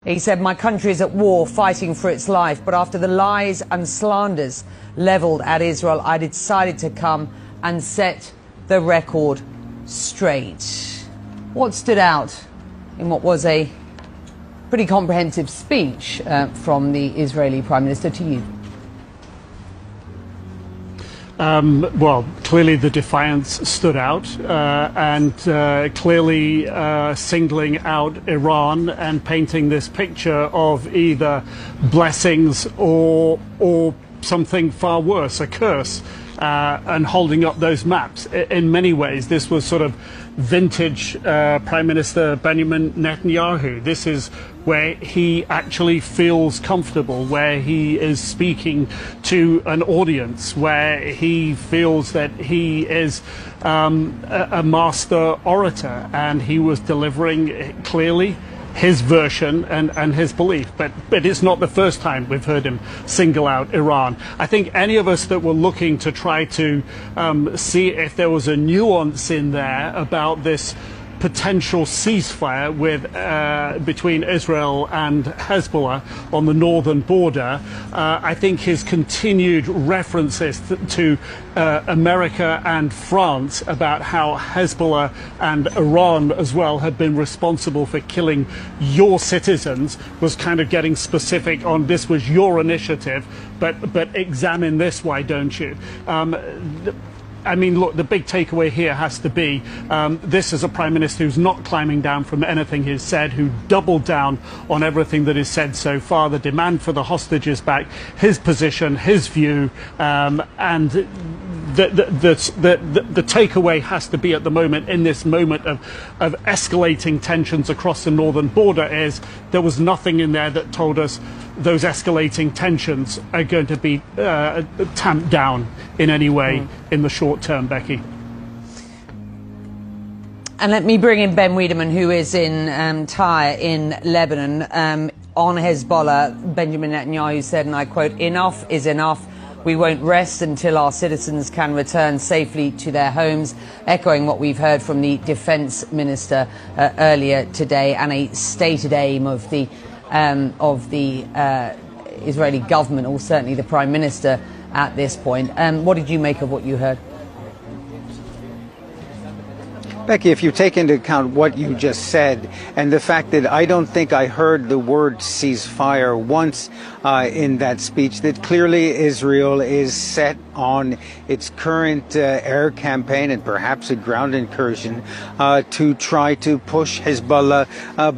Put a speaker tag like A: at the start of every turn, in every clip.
A: He said, "My country is at war, fighting for its life, but after the lies and slanders levelled at Israel, I decided to come and set the record straight." What stood out in what was a pretty comprehensive speech from the Israeli Prime Minister to you?
B: Well, clearly the defiance stood out, and clearly singling out Iran and painting this picture of either blessings or something far worse, a curse, and holding up those maps. In many ways, this was sort of vintage Prime Minister Benjamin Netanyahu. This is where he actually feels comfortable, where he is speaking to an audience, where he feels that he is a master orator, and he was delivering clearly his version and his belief. But it's not the first time we've heard him single out Iran. I think any of us that were looking to try to see if there was a nuance in there about this potential ceasefire between Israel and Hezbollah on the northern border, I think his continued references to America and France about how Hezbollah and Iran as well had been responsible for killing your citizens was kind of getting specific on this was your initiative, but examine this, why don't you? I mean, look, the big takeaway here has to be this is a Prime Minister who's not climbing down from anything he's said, who doubled down on everything that is said so far, the demand for the hostages back, his position, his view, and the takeaway has to be at the moment, in this moment of escalating tensions across the northern border, is there was nothing in there that told us those escalating tensions are going to be tamped down in any way in the short term, Becky.
A: And let me bring in Ben Wiedemann, who is in Tyre in Lebanon. On Hezbollah, Benjamin Netanyahu said, and I quote, "Enough is enough. We won't rest until our citizens can return safely to their homes," echoing what we've heard from the Defence Minister earlier today, and a stated aim of the Israeli government, or certainly the Prime Minister at this point. What did you make of what you heard?
C: Becky, if you take into account what you just said and the fact that I don't think I heard the word ceasefire once in that speech, that clearly Israel is set on its current air campaign and perhaps a ground incursion to try to push Hezbollah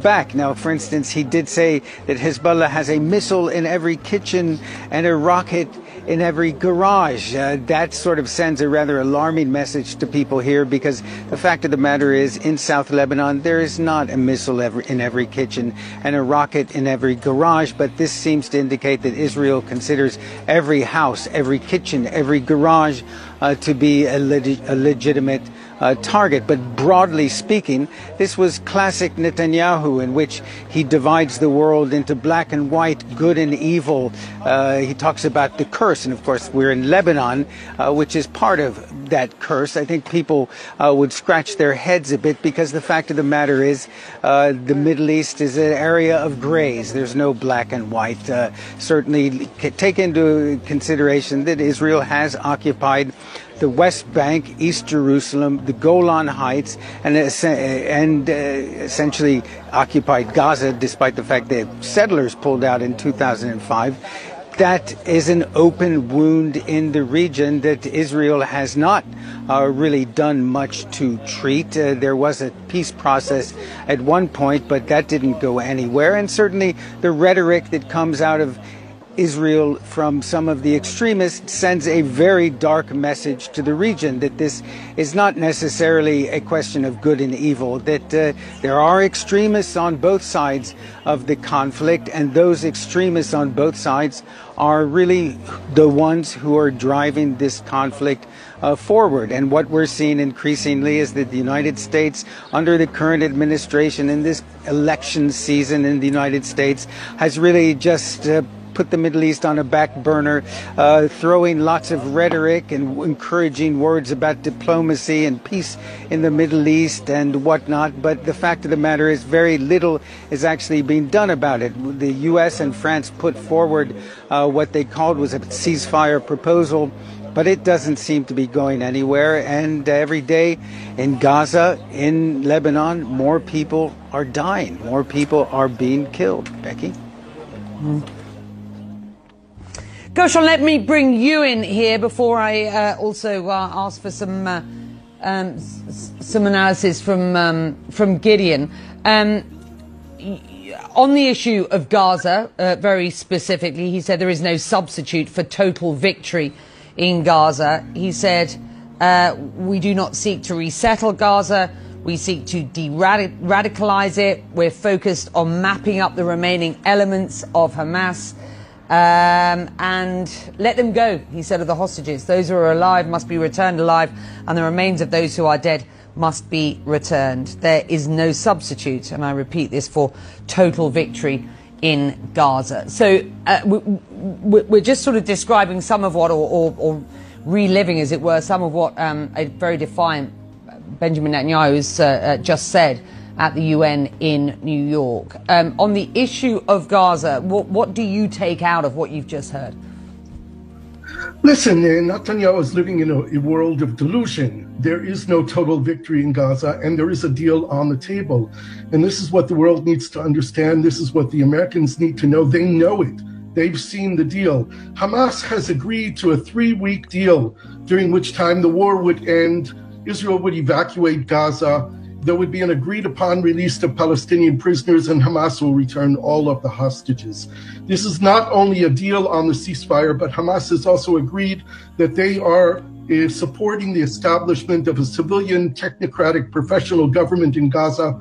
C: back. Now, for instance, he did say that Hezbollah has a missile in every kitchen and a rocket in every garage. That sort of sends a rather alarming message to people here, because the fact of the matter is, in South Lebanon, there is not a missile in every kitchen and a rocket in every garage. But this seems to indicate that Israel considers every house, every kitchen, every garage to be a legitimate target. But broadly speaking, this was classic Netanyahu, in which he divides the world into black and white, good and evil. He talks about the curse, and of course we're in Lebanon, which is part of that curse. I think people would scratch their heads a bit, because the fact of the matter is the Middle East is an area of grays. There's no black and white. Certainly take into consideration that Israel has occupied the West Bank, East Jerusalem, the Golan Heights, and essentially occupied Gaza, despite the fact that settlers pulled out in 2005. That is an open wound in the region that Israel has not really done much to treat. There was a peace process at one point, but that didn't go anywhere. And certainly the rhetoric that comes out of Israel from some of the extremists sends a very dark message to the region, that this is not necessarily a question of good and evil, that there are extremists on both sides of the conflict, and those extremists on both sides are really the ones who are driving this conflict forward. And what we're seeing increasingly is that the United States, under the current administration in this election season in the United States, has really just put the Middle East on a back burner, throwing lots of rhetoric and encouraging words about diplomacy and peace in the Middle East and whatnot. But the fact of the matter is very little is actually being done about it. The U.S. and France put forward what they called was a ceasefire proposal, but it doesn't seem to be going anywhere. And every day in Gaza, in Lebanon, more people are dying. More people are being killed. Becky?
A: Gershon, let me bring you in here before I also ask for some analysis from Gideon. On the issue of Gaza, very specifically, he said there is no substitute for total victory in Gaza. He said, we do not seek to resettle Gaza. We seek to de-radicalize it. We're focused on mapping up the remaining elements of Hamas and let them go, he said of the hostages. Those who are alive must be returned alive, and the remains of those who are dead must be returned. There is no substitute, and I repeat this, for total victory in Gaza. So we're just sort of describing some of what, or reliving, as it were, some of what a very defiant Benjamin Netanyahu has just said at the UN in New York. On the issue of Gaza, what do you take out of what you've just heard?
D: Listen, Netanyahu is living in a world of delusion. There is no total victory in Gaza, and there is a deal on the table. And this is what the world needs to understand. This is what the Americans need to know. They know it. They've seen the deal. Hamas has agreed to a 3-week deal, during which time the war would end, Israel would evacuate Gaza, there would be an agreed-upon release of Palestinian prisoners, and Hamas will return all of the hostages. This is not only a deal on the ceasefire, but Hamas has also agreed that they are supporting the establishment of a civilian, technocratic, professional government in Gaza,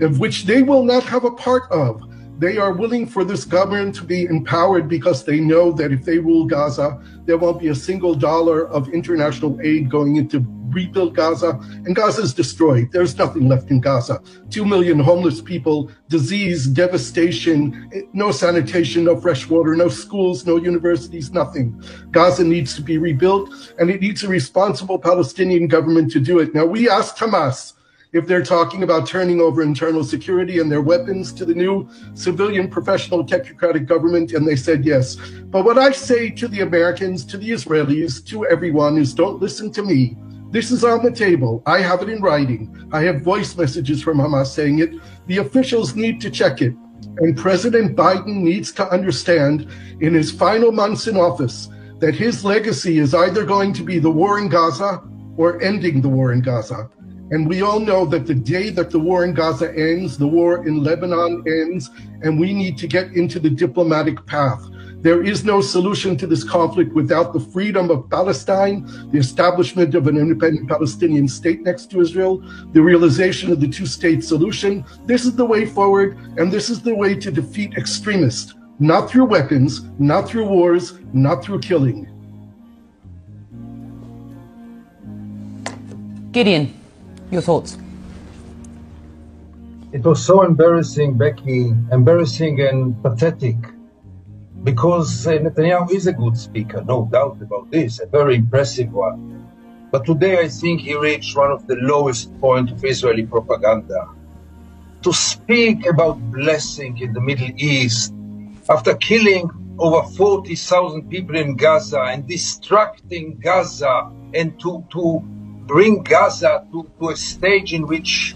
D: of which they will not have a part of. They are willing for this government to be empowered because they know that if they rule Gaza, there won't be a single dollar of international aid going into rebuild Gaza, and Gaza is destroyed. There's nothing left in Gaza. 2 million homeless people, disease, devastation, no sanitation, no fresh water, no schools, no universities, nothing. Gaza needs to be rebuilt, and it needs a responsible Palestinian government to do it. Now, we asked Hamas if they're talking about turning over internal security and their weapons to the new civilian, professional, technocratic government, and they said yes. But what I say to the Americans, to the Israelis, to everyone is, don't listen to me. This is on the table. I have it in writing. I have voice messages from Hamas saying it. The officials need to check it. And President Biden needs to understand in his final months in office that his legacy is either going to be the war in Gaza or ending the war in Gaza. And we all know that the day that the war in Gaza ends, the war in Lebanon ends, and we need to get into the diplomatic path. There is no solution to this conflict without the freedom of Palestine, the establishment of an independent Palestinian state next to Israel, the realization of the two-state solution. This is the way forward, and this is the way to defeat extremists, not through weapons, not through wars, not through killing.
A: Gideon, your thoughts?
E: It was so embarrassing, Becky, embarrassing and pathetic. Because Netanyahu is a good speaker, no doubt about this, a very impressive one. But today I think he reached one of the lowest points of Israeli propaganda. To speak about blessing in the Middle East, after killing over 40,000 people in Gaza and distracting Gaza, and to bring Gaza to a stage in which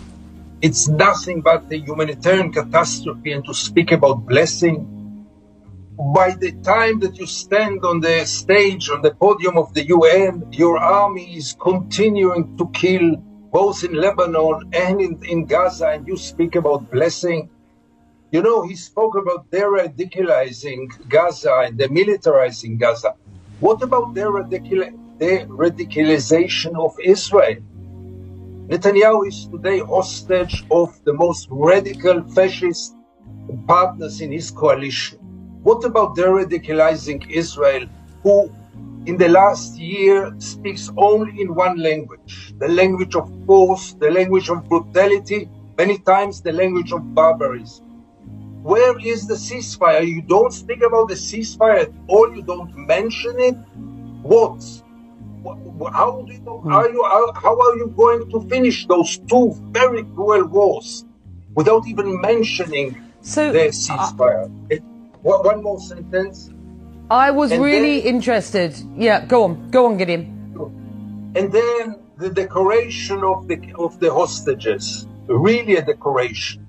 E: it's nothing but a humanitarian catastrophe, and to speak about blessing, by the time that you stand on the stage, on the podium of the UN, your army is continuing to kill both in Lebanon and in Gaza, and you speak about blessing. You know, he spoke about de-radicalizing Gaza and demilitarizing Gaza. What about the radicalization of Israel? Netanyahu is today hostage of the most radical fascist partners in his coalition. What about de-radicalizing Israel, who in the last year speaks only in one language, the language of force, the language of brutality, many times the language of barbarism? Where is the ceasefire? You don't speak about the ceasefire at all. You don't mention it. What? How are you going to finish those two very cruel wars without even mentioning the ceasefire? One more sentence.
A: I was really interested. Yeah, go on, Gideon.
E: And then the decoration of the hostages, really a decoration.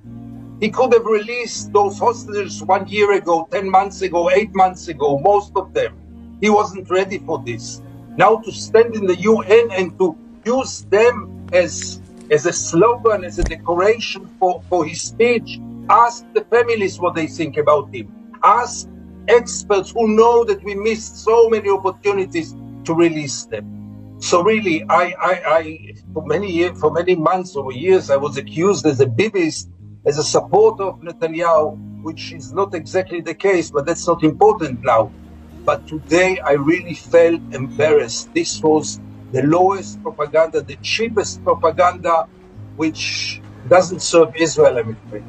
E: He could have released those hostages 1 year ago, 10 months ago, 8 months ago, most of them. He wasn't ready for this. Now to stand in the UN and to use them as a slogan, as a decoration for his speech. Ask the families what they think about him. Ask experts who know that we missed so many opportunities to release them. So really, I for many months or years, I was accused as a Bibist, as a supporter of Netanyahu, which is not exactly the case, but that's not important now. But today, I really felt embarrassed. This was the lowest propaganda, the cheapest propaganda, which doesn't serve Israel, I'm afraid.